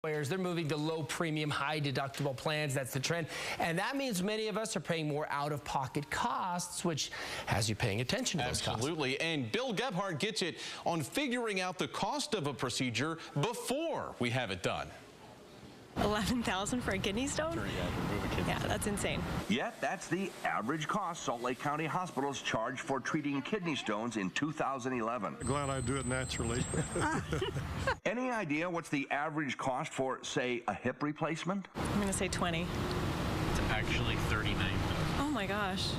They're moving to low premium, high deductible plans. That's the trend. And that means many of us are paying more out-of-pocket costs, which has you paying attention to those costs. Absolutely. And Bill Gebhardt gets it on figuring out the cost of a procedure before we have it done. $11,000 for a kidney stone? Sure, yeah, remove a kidney yeah, that's insane. Yet that's the average cost Salt Lake County hospitals charge for treating kidney stones in 2011. Glad I do it naturally. Any idea what's the average cost for, say, a hip replacement? I'm going to say 20. It's actually 39. Oh my gosh.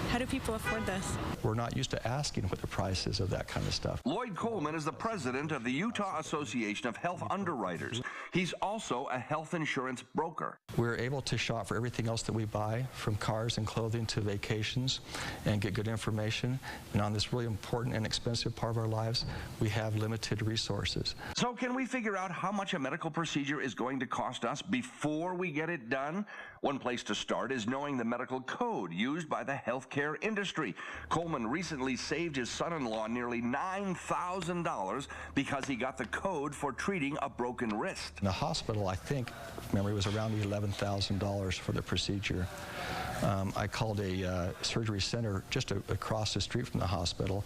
How do people afford this? We're not used to asking what the price is of that kind of stuff. Lloyd Coleman is the president of the Utah Association of Health Underwriters. He's also a health insurance broker. We're able to shop for everything else that we buy, from cars and clothing to vacations, and get good information. And on this really important and expensive part of our lives, we have limited resources. So can we figure out how much a medical procedure is going to cost us before we get it done? One place to start is knowing the medical code used by the healthcare industry. Coleman recently saved his son-in-law nearly $9,000 because he got the code for treating a broken wrist. In the hospital, I think, memory was around $11,000 for the procedure. I called a surgery center just across the street from the hospital,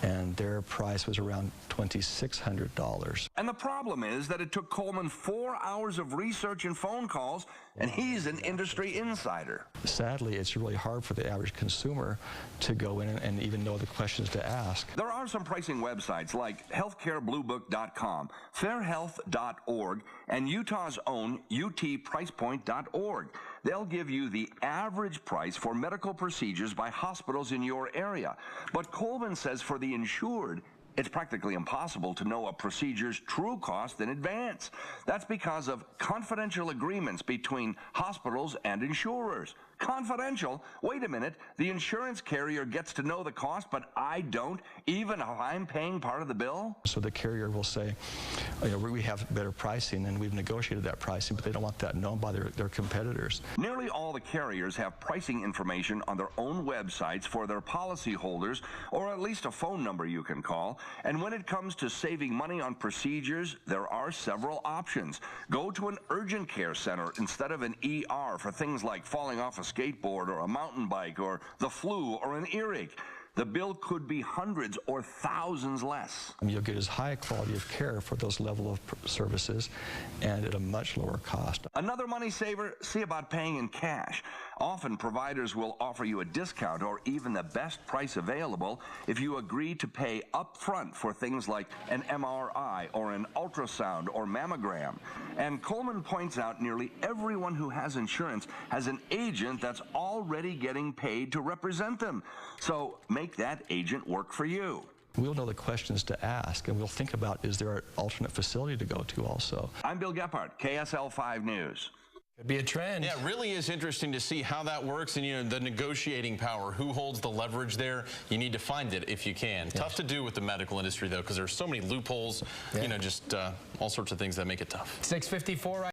and their price was around $2,600. And the problem is that it took Coleman 4 hours of research and phone calls, and he's an industry insider. Sadly, it's really hard for the average consumer to go in and even know the questions to ask. There are some pricing websites like healthcarebluebook.com, fairhealth.org, and Utah's own utpricepoint.org. They'll give you the average price for medical procedures by hospitals in your area. But Coleman says for the insured, it's practically impossible to know a procedure's true cost in advance. That's because of confidential agreements between hospitals and insurers. Confidential? Wait a minute. The insurance carrier gets to know the cost, but I don't, even if I'm paying part of the bill? So the carrier will say, you know, we have better pricing, and we've negotiated that pricing, but they don't want that known by their competitors. Nearly all the carriers have pricing information on their own websites for their policyholders, or at least a phone number you can call. And when it comes to saving money on procedures, there are several options. Go to an urgent care center instead of an ER for things like falling off a skateboard or a mountain bike or the flu or an earache. The bill could be hundreds or thousands less. You'll get as high a quality of care for those level of services and at a much lower cost. Another money saver, see about paying in cash. Often providers will offer you a discount or even the best price available if you agree to pay up front for things like an MRI or an ultrasound or mammogram. And Coleman points out nearly everyone who has insurance has an agent that's already getting paid to represent them. So make that agent work for you. We'll know the questions to ask, and we'll think about, is there an alternate facility to go to also? I'm Bill Gebhardt, KSL 5 News. Could be a trend. Yeah, it really is interesting to see how that works, and you know, the negotiating power, who holds the leverage there. You need to find it if you can. Yeah. Tough to do with the medical industry though, because there's so many loopholes, you know, just all sorts of things that make it tough. 6:54 right